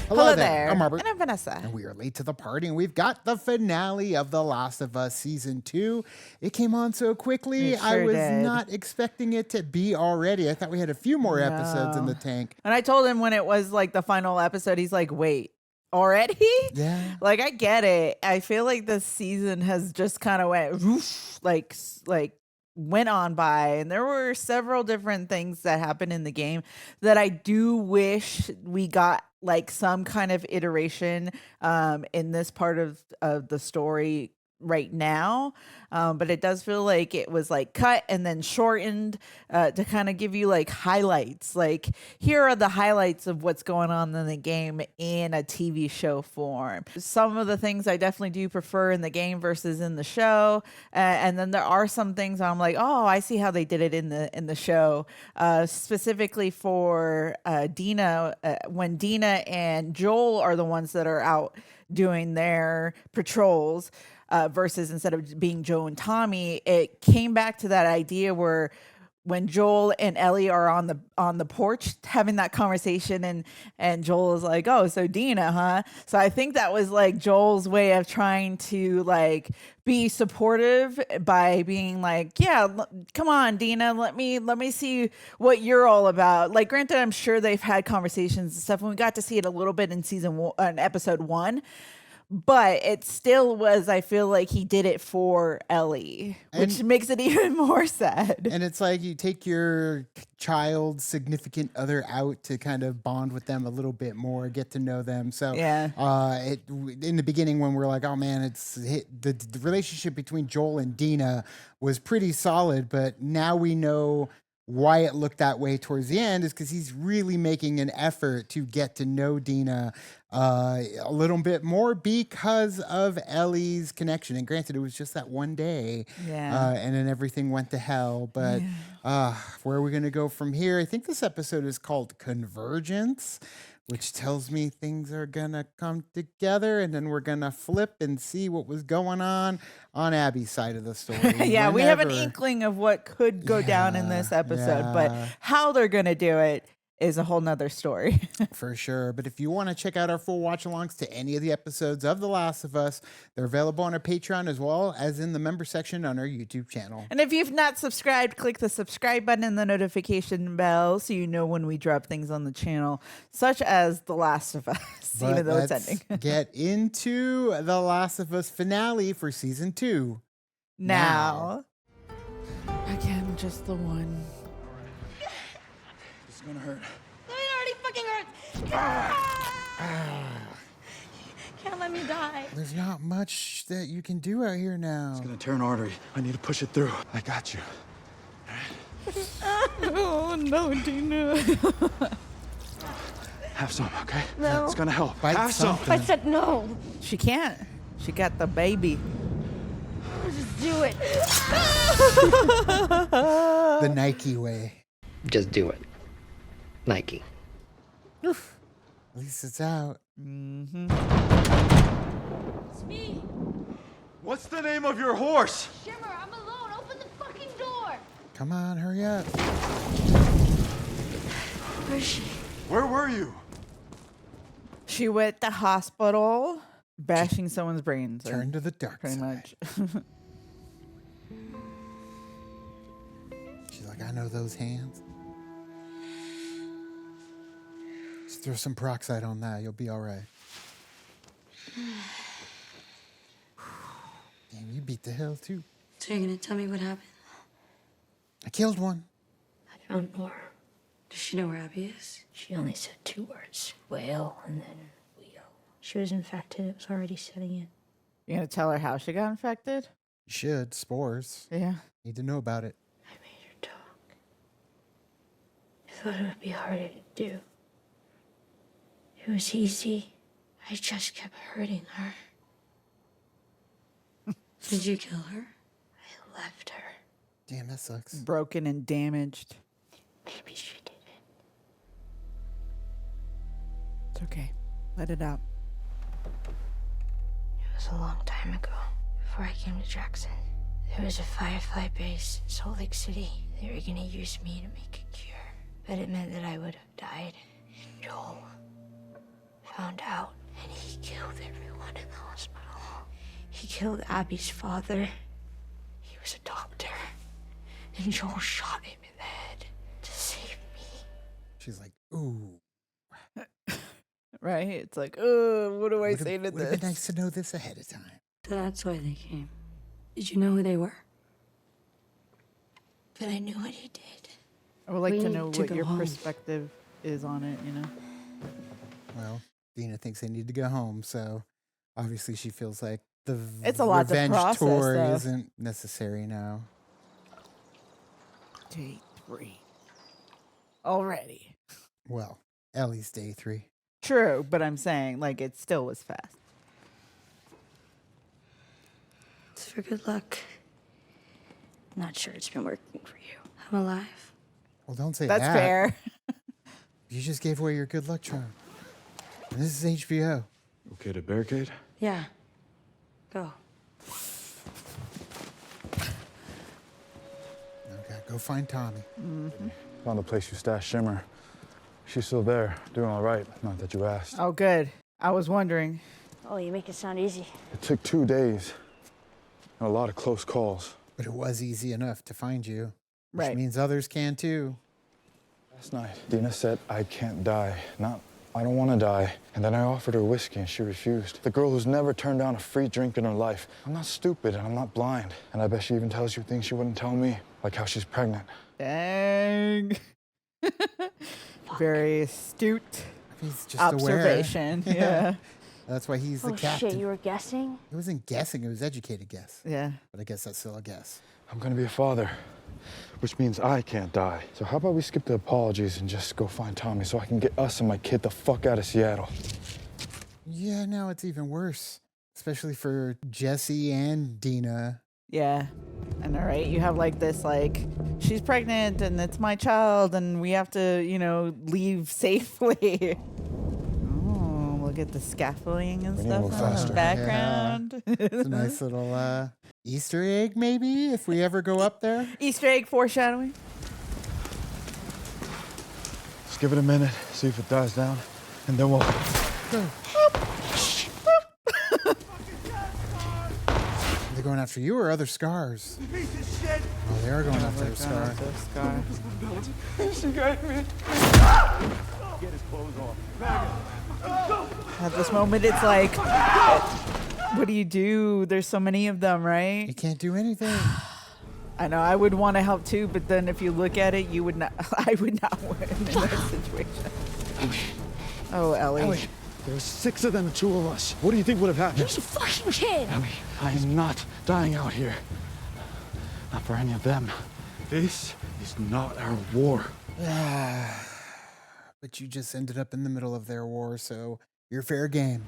Hello there. I'm Robert. And I'm Vanessa. And we are late to the party, and we've got the finale of The Last of Us Season 2. It came on so quickly. It I sure was did. not expecting it to be already. I thought we had a few more episodes in the tank. And I told him when it was like the final episode, he's like, wait, already? Yeah. Like, I get it. I feel like this season has just kind of went whoosh, like went on by, and there were several different things that happened in the game that I do wish we got like some kind of iteration in this part of the story right now, but it does feel like it was like cut and then shortened to kind of give you like highlights, like here are the highlights of what's going on in the game in a TV show form. Some of the things I definitely do prefer in the game versus in the show, and then there are some things I'm like, oh, I see how they did it in the show, specifically for Dina, when Dina and Joel are the ones that are out doing their patrols, versus instead of being Joe and Tommy, it came back to that idea where when Joel and Ellie are on the porch having that conversation, and Joel is like, oh, so Dina, huh? So I think that was like Joel's way of trying to like be supportive by being like, yeah, come on, Dina, let me see what you're all about. Like, granted, I'm sure they've had conversations and stuff, and we got to see it a little bit in episode 1. But it still was, I feel like he did it for Ellie, which makes it even more sad. And it's like you take your child's significant other out to kind of bond with them a little bit more, get to know them. So yeah. In the beginning when we're like, oh man, the relationship between Joel and Dina was pretty solid, but now we know why it looked that way towards the end is because he's really making an effort to get to know Dina a little bit more because of Ellie's connection. And granted, it was just that one day, and then everything went to hell. But where are we going to go from here? I think this episode is called Convergence, which tells me things are going to come together, and then we're going to flip and see what was going on Abby's side of the story. Yeah, we have an inkling of what could go down in this episode, but how they're going to do it is a whole nother story. For sure. But if you want to check out our full watch-alongs to any of the episodes of The Last of Us, they're available on our Patreon as well as in the member section on our YouTube channel. And if you've not subscribed, click the subscribe button and the notification bell so you know when we drop things on the channel, such as The Last of Us, even though it's ending. Get into The Last of Us finale for season 2. Now. Again, just the one. It's gonna hurt. It already fucking hurts. Can't let me die. There's not much that you can do out here now. It's gonna tear an artery. I need to push it through. I got you. Oh, no, Dina. Have some, okay? No. It's gonna help. Bite Have some. something. I said no. She can't. She got the baby. Just do it. The Nike way. Just do it. Nike. Oof. At least it's out. Mm-hmm. It's me. What's the name of your horse? Shimmer, I'm alone. Open the fucking door. Come on, hurry up. Where is she? Where were you? She went to the hospital bashing someone's brains. Turn to the dark pretty side. much. She's like, I know those hands. Just throw some peroxide on that. You'll be all right. Damn, you beat the hell too. So you're gonna tell me what happened? I killed one. I found more. Does she know where Abby is? She only said 2 words. Whale and then wheel. She was infected. It was already setting in. You gonna tell her how she got infected? You should. Spores. Yeah. Need to know about it. I made her talk. I thought it would be harder to do. It was easy. I just kept hurting her. Did you kill her? I left her. Damn, that sucks. Broken and damaged. Maybe she didn't. It's okay. Let it out. It was a long time ago, before I came to Jackson. There was a Firefly base in Salt Lake City. They were gonna use me to make a cure, but it meant that I would have died. And Joel found out, and he killed everyone in the hospital. He killed Abby's father. He was a doctor. And Joel shot him in the head to save me. She's like, ooh. Right? It's like, oh, what do I say to Would have been this? nice to know this ahead of time. So that's why they came. Did you know who they were? But I knew what he did. I would like We to need know to what go your home. perspective is on it, you know? Well, Dina thinks they need to go home, so obviously she feels like the It's a lot to revenge process, tour though. isn't necessary now. Day 3. Already. Well, Ellie's day 3. True, but I'm saying, like, it still was fast. It's for good luck. Not sure it's been working for you. I'm alive. Well, don't say That's that. fair. You just gave away your good luck charm. And this is HBO. Okay to barricade? Yeah. Go. Okay, go find Tommy. Found the place you stashed Shimmer. She's still there, doing all right. Not that you asked. Oh, good. I was wondering. Oh, you make it sound easy. It took 2 days and a lot of close calls. But it was easy enough to find you. Which Right. means others can too. Last night, Dina said, I can't die. Not, I don't want to die. And then I offered her whiskey and she refused. The girl who's never turned down a free drink in her life. I'm not stupid and I'm not blind. And I bet she even tells you things she wouldn't tell me, like how she's pregnant. Dang. Very astute He's just aware. observation. Yeah. That's why he's the Oh captain. shit, you were guessing? It wasn't guessing, it was educated guess. Yeah. But I guess that's still a guess. I'm gonna be a father, which means I can't die. So how about we skip the apologies and just go find Tommy so I can get us and my kid the fuck out of Seattle. Yeah, now it's even worse. Especially for Jesse and Dina. Yeah. And all right, you have like this, like, she's pregnant and it's my child and we have to, you know, leave safely. Oh, look at the scaffolding and We need to stuff move in the faster. background. It's a nice little Easter egg, maybe, if we ever go up there. Easter egg foreshadowing. Just give it a minute, see if it dies down, and then we'll... Are they going after you or other scars? Oh, they are going after a scar. At this moment, it's like, what do you do? There's so many of them, right? You can't do anything. I know I would want to help too, but then if you look at it, you would not. I would not win in that situation. Oh, Ellie. There were 6 of them and 2 of us. What do you think would have happened? You're a fucking kid! I am not dying out here. Not for any of them. This is not our war. But you just ended up in the middle of their war, so you're fair game.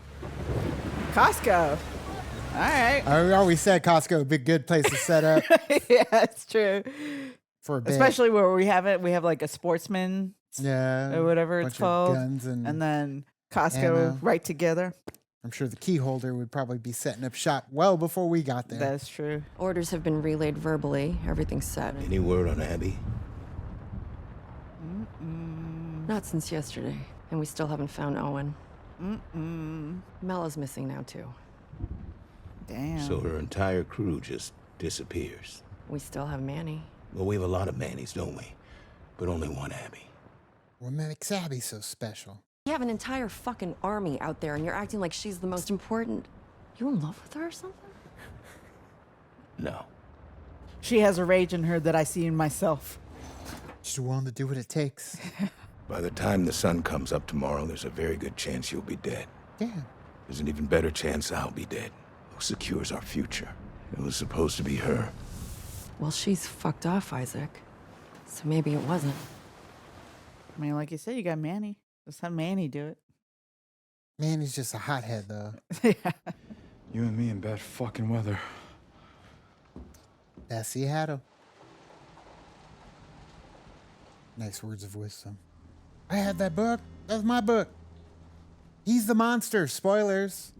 Costco. All right. I always said Costco would be a good place to set up Yeah, it's true. for a bit. Especially where we have it. We have like a sportsman yeah, or whatever it's bunch of called. guns And then Costco ammo. right together. I'm sure the key holder would probably be setting up shop well before we got there. That's true. Orders have been relayed verbally. Everything's set. Any word on Abby? Not since yesterday. And we still haven't found Owen. Mella's missing now, too. Damn. So her entire crew just disappears. We still have Manny. Well, we have a lot of Mannies, don't we? But only one Abby. What makes Abby so special? You have an entire fucking army out there, and you're acting like she's the most important. You in love with her or something? No. She has a rage in her that I see in myself. She's willing to do what it takes. By the time the sun comes up tomorrow, there's a very good chance you'll be dead. Yeah. There's an even better chance I'll be dead. Who secures our future? It was supposed to be her. Well, she's fucked off, Isaac. So maybe it wasn't. I mean, like you said, you got Manny. Let's have Manny do it. Man, he's just a hothead, though. Yeah. You and me in bad fucking weather. That's Seattle. Nice words of wisdom. I had that book. That was my book. He's the monster. Spoilers.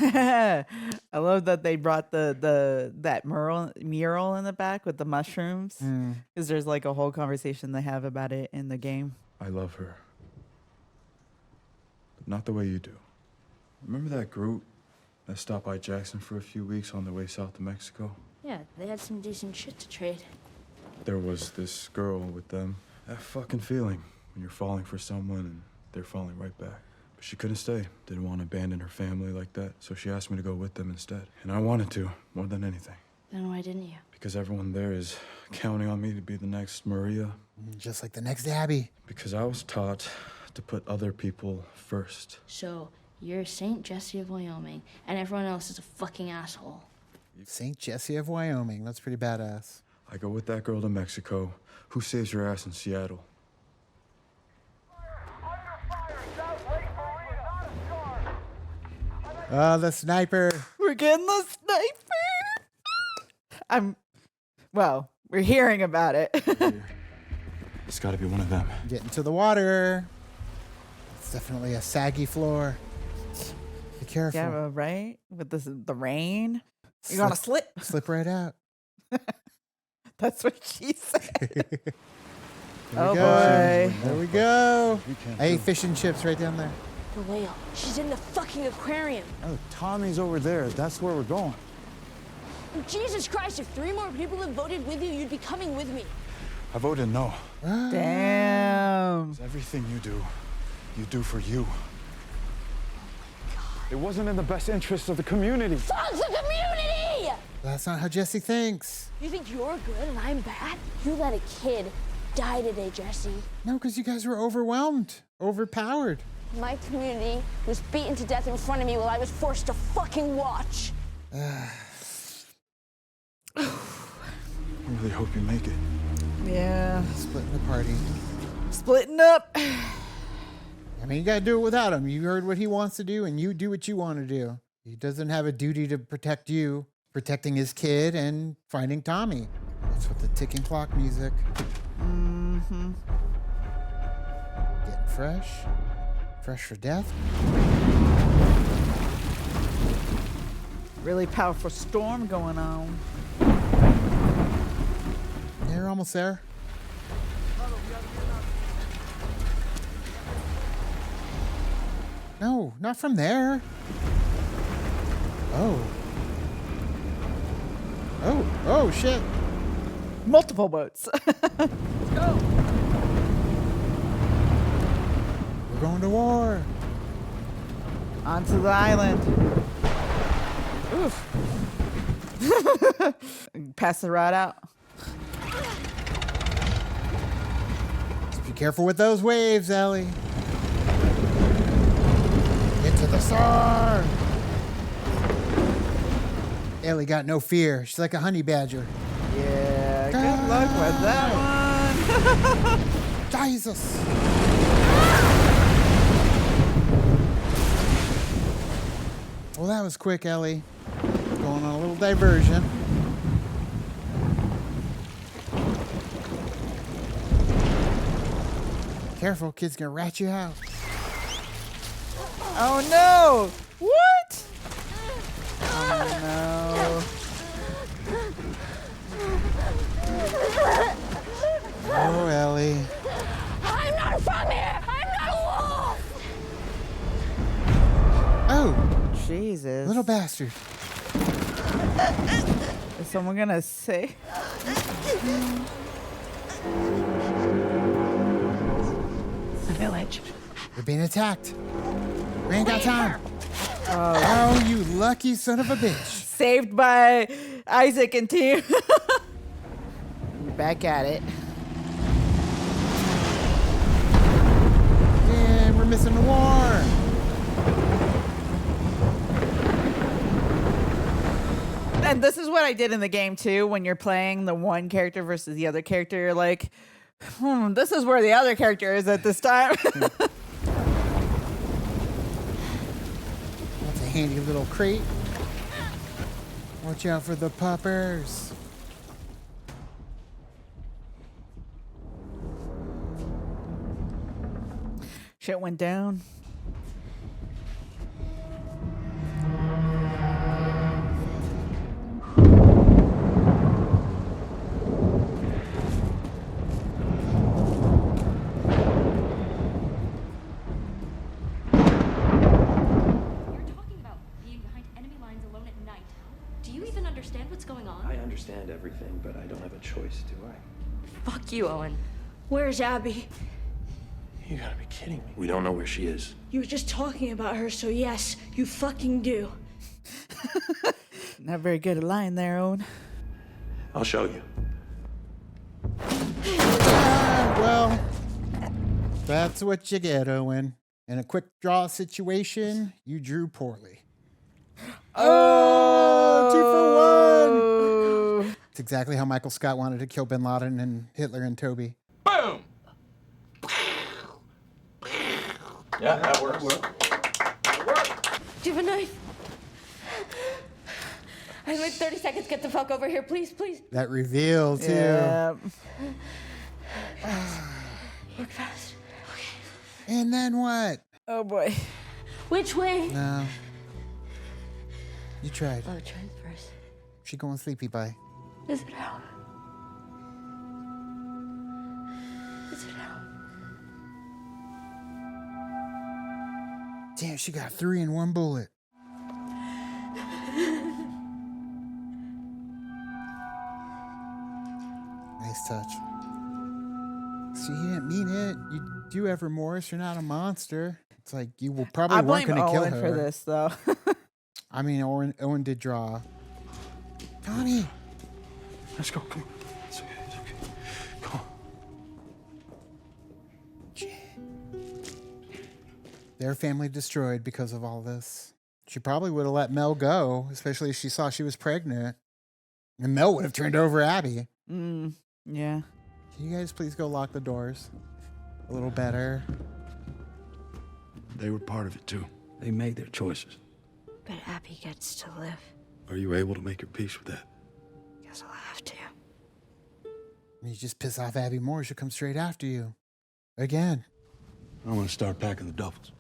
I love that they brought that mural in the back with the mushrooms because there's like a whole conversation they have about it in the game. I love her. not the way you do. Remember that group that stopped by Jackson for a few weeks on their way south to Mexico? Yeah, they had some decent shit to trade. There was this girl with them. That fucking feeling when you're falling for someone and they're falling right back. But she couldn't stay. Didn't want to abandon her family like that. So she asked me to go with them instead. And I wanted to, more than anything. Then why didn't you? Because everyone there is counting on me to be the next Maria. Just like the next Abby. Because I was taught to put other people first. So, you're St. Jesse of Wyoming, and everyone else is a fucking asshole. St. Jesse of Wyoming. That's pretty badass. I go with that girl to Mexico. Who saves your ass in Seattle? Oh, the sniper. We're getting the sniper. We're hearing about it. It's gotta be one of them. Get into the water. It's definitely a saggy floor. Be careful. Yeah, right? With the rain. You're gonna slip. Slip right out. That's what she said. There we Oh, go. boy. There we go. We can't I ate do it. fish and chips right down there. The whale. She's in the fucking aquarium. Oh, Tommy's over there. That's where we're going. Jesus Christ, if 3 more people had voted with you, you'd be coming with me. I voted no. Damn. Everything you do for you. It wasn't in the best interest of the community. Fuck the community! That's not how Jesse thinks. You think you're good and I'm bad? You let a kid die today, Jesse. No, because you guys were overwhelmed, overpowered. My community was beaten to death in front of me while I was forced to fucking watch. I really hope you make it. Yeah. Splitting the party. Splitting up. I mean, you gotta do it without him. You heard what he wants to do, and you do what you want to do. He doesn't have a duty to protect you, protecting his kid and finding Tommy. That's what the ticking clock music. Mm-hmm. Getting fresh. Fresh for death. Really powerful storm going on. Yeah, you're almost there. No, not from there. Oh. Oh, shit. Multiple boats. Let's go. We're going to war. Onto the island. Oof. Pass the rod out. Just be careful with those waves, Ellie. Get to the SAR. Ellie got no fear. She's like a honey badger. Yeah, good luck with that one. Jesus. Well, that was quick, Ellie. Going on a little diversion. Careful, kid's gonna rat you out. Oh no! What? Oh no. Oh, Ellie. I'm not from here! I'm not a wolf! Oh, Jesus. little bastard. Is someone gonna say? The village. We're being attacked. We ain't got time. Oh, you lucky son of a bitch. Saved by Isaac and team. We're back at it. Yeah, we're missing the war. And this is what I did in the game too. When you're playing the one character versus the other character, you're like, this is where the other character is at this time. That's a handy little crate. Watch out for the poppers. Shit went down. wrong, but I don't have a choice, do I? Fuck you, Owen. Where's Abby? You gotta be kidding me. We don't know where she is. You were just talking about her, so yes, you fucking do. Not very good at lying there, Owen. I'll show you. Well, that's what you get, Owen. In a quick draw situation, you drew poorly. Oh, 2 for 1. It's exactly how Michael Scott wanted to kill Bin Laden and Hitler and Toby. Boom! Yeah, that works. Do you have a knife? I have like 30 seconds. Get the fuck over here, please, please. That reveal, too. Yeah. Work fast. And then what? Oh boy. Which way? No. You tried. Oh, try it first. She going sleepy, bye. Is it out? Is it out? Damn, she got 3 in 1 bullet. Nice touch. So you didn't mean it. You do have remorse. You're not a monster. It's like you will probably I weren't blame going to kill Owen her. for this, though. I mean, Owen did draw. Connie. Let's go. Come on. It's okay. It's okay. Come on. Their family destroyed because of all this. She probably would have let Mel go, especially if she saw she was pregnant. And Mel would have turned over Abby. Yeah. Can you guys please go lock the doors a little better? They were part of it too. They made their choices. But Abby gets to live. Are you able to make your peace with that? Guess I'll have to. You just piss off Abby more, she'll come straight after you. Again. I'm gonna start packing the duffels.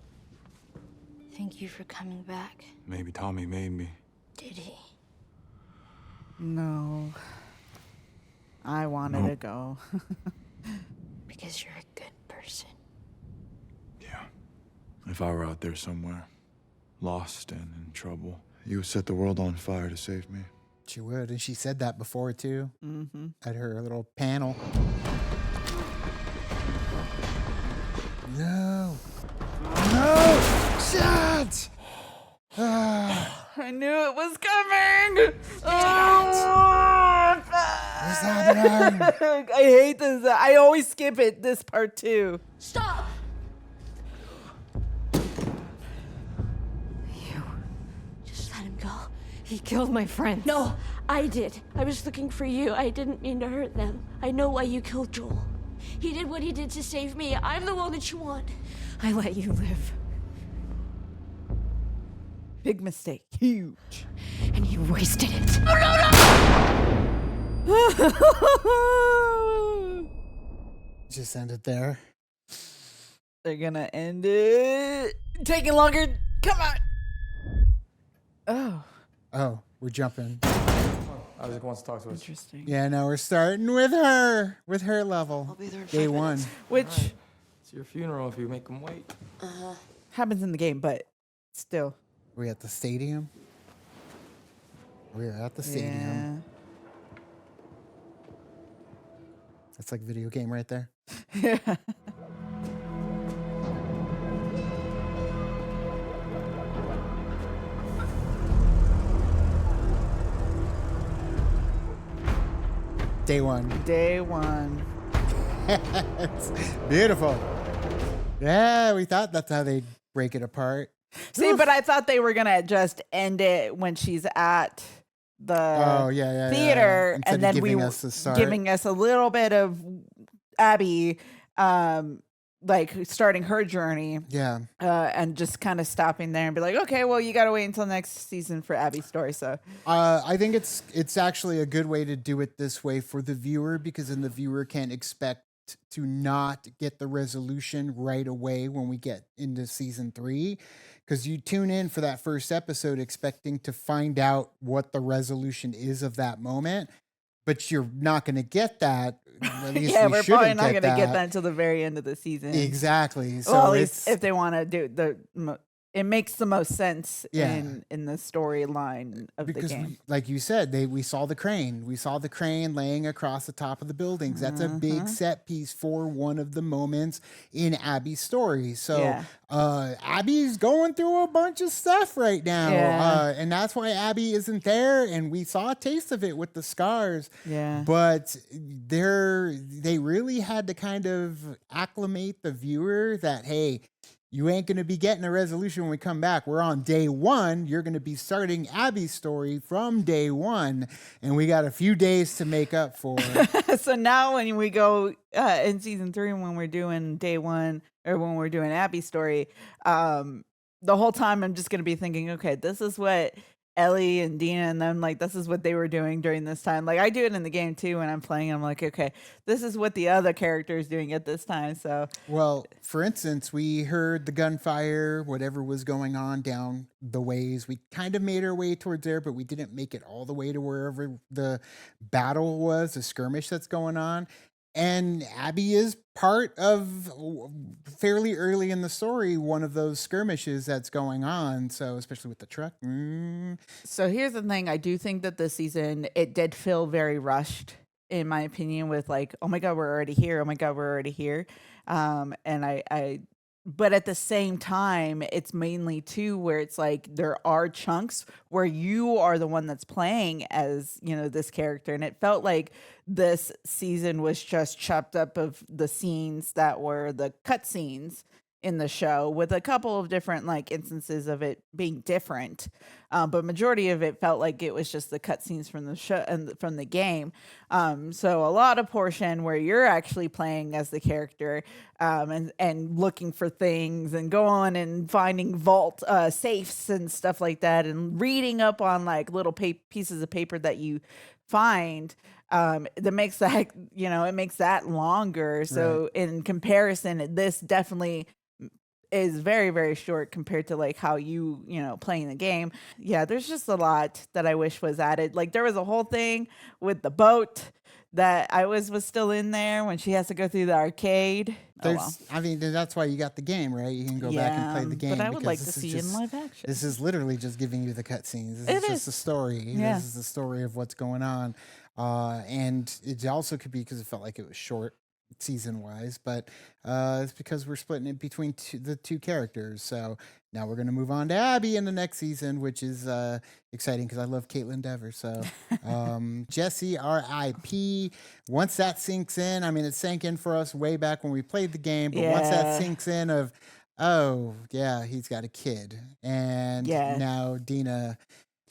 Thank you for coming back. Maybe Tommy made me. Did he? No. I wanted to go. Because you're a good person. Yeah. If I were out there somewhere, lost and in trouble, you would set the world on fire to save me. She would, and she said that before too. Mm-hmm. At her little panel. No. No! Shots! I knew it was coming. Oh, What's happening? I hate this. I always skip it. This part too. Stop! Just let him go. He killed my friend. No, I did. I was looking for you. I didn't mean to hurt them. I know why you killed Joel. He did what he did to save me. I'm the one that you want. I let you live. Big mistake. Huge. And you wasted it. Just end it there. They're gonna end it. Taking longer. Come on. Oh, Oh, we're jumping. Isaac wants to talk to us. interesting. Yeah, no, we're starting with her level. I'll be there in Day 5 one. minutes. Which It's your funeral if you make him wait. happens in the game, but still. Are we at the stadium? We're at the stadium. Yeah. That's like a video game right there. Yeah. Day one. Day one. It's beautiful. Yeah, we thought that's how they'd break it apart. See, but I thought they were gonna just end it when she's at the theater, Instead and then of giving us the start. giving us a little bit of Abby, like starting her journey, Yeah. and just kind of stopping there and be like, okay, well, you gotta wait until next season for Abby's story. So I think it's actually a good way to do it this way for the viewer, because then the viewer can expect to not get the resolution right away when we get into season 3, because you tune in for that first episode expecting to find out what the resolution is of that moment, but you're not going to get that. At least yeah, we we're shouldn't probably not get gonna get that until the very end of the season. Exactly. So Well, at it's least if they want to do the it makes the most sense Yeah. in the storyline of Because the game. like you said, we saw the crane. We saw the crane laying across the top of the buildings. That's a big set piece for one of the moments in Abby's story. So Yeah. Abby's going through a bunch of stuff right now. Yeah. And that's why Abby isn't there. And we saw a taste of it with the scars. Yeah. But they really had to kind of acclimate the viewer that, hey, you ain't going to be getting a resolution when we come back. We're on day one. You're going to be starting Abby's story from day one. And we got a few days to make up for. So now when we go in season 3, when we're doing day one or when we're doing Abby's story, the whole time I'm just going to be thinking, okay, this is what Ellie and Dina and them, like, this is what they were doing during this time. Like, I do it in the game too when I'm playing. I'm like, okay, this is what the other character is doing at this time. So, Well, for instance, we heard the gunfire, whatever was going on down the ways. We kind of made our way towards there, but we didn't make it all the way to wherever the battle was, the skirmish that's going on. And Abby is part of, fairly early in the story, one of those skirmishes that's going on. So especially with the truck. so here's the thing. I do think that this season, it did feel very rushed, in my opinion, with like, oh my God, we're already here. Oh my God, we're already here. And but at the same time, it's mainly too where it's like there are chunks where you are the one that's playing as, you know, this character. And it felt like this season was just chopped up of the scenes that were the cut scenes in the show, with a couple of different like instances of it being different, but majority of it felt like it was just the cutscenes from the show and from the game. So a lot of portion where you're actually playing as the character, and looking for things and going and finding vault safes and stuff like that, and reading up on like little pieces of paper that you find. That makes that, you know, it makes that longer. So in comparison, this definitely is very, very short compared to like how you know, playing the game. Yeah, there's just a lot that I wish was added. Like there was a whole thing with the boat that I was still in there when she has to go through the arcade. I mean, that's why you got the game, right? You can go back and play the game. But I would like to this is see just- in live action. This is literally just giving you the cutscenes. This It is just is. the story. Yeah. This is the story of what's going on. And it also could be because it felt like it was short season wise, but it's because we're splitting it between the two characters. So now we're going to move on to Abby in the next season, which is exciting because I love Caitlin Dever. So Jesse, R.I.P. Once that sinks in, I mean, it sank in for us way back when we played the game, but once that sinks in of, oh, yeah, he's got a kid. And now Dina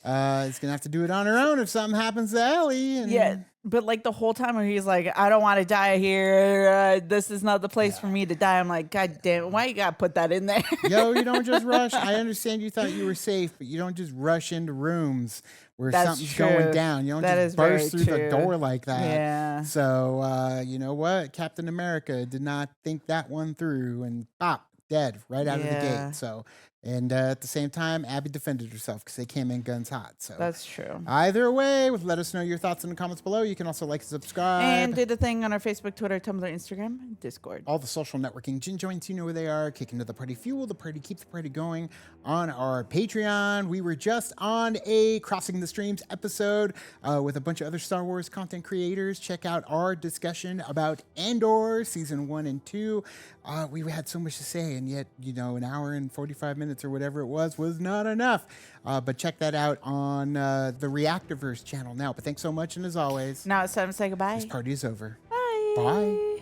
is going to have to do it on her own if something happens to Ellie. And but like the whole time where he's like, I don't want to die here. This is not the place for me to die. I'm like, God damn it, why you got to put that in there? Yo, you don't just rush. I understand you thought you were safe, but you don't just rush into rooms where something's going down. You don't just burst through the door like that. Yeah. So, you know what? Captain America did not think that one through, and pop, dead right out of the gate. So, and at the same time, Abby defended herself because they came in guns hot. So that's true. Either way, let us know your thoughts in the comments below. You can also like and subscribe. And did the thing on our Facebook, Twitter, Tumblr, Instagram, Discord. All the social networking gin joints, you know where they are. Kick into the party, fuel the party, keep the party going on our Patreon. We were just on a Crossing the Streams episode with a bunch of other Star Wars content creators. Check out our discussion about Andor Season 1 and 2. We had so much to say, and yet, you know, an hour and 45 minutes or whatever it was not enough. But check that out on the Reactiverse channel now. But thanks so much, and as always, now it's time to say goodbye. this party is over. Bye. Bye.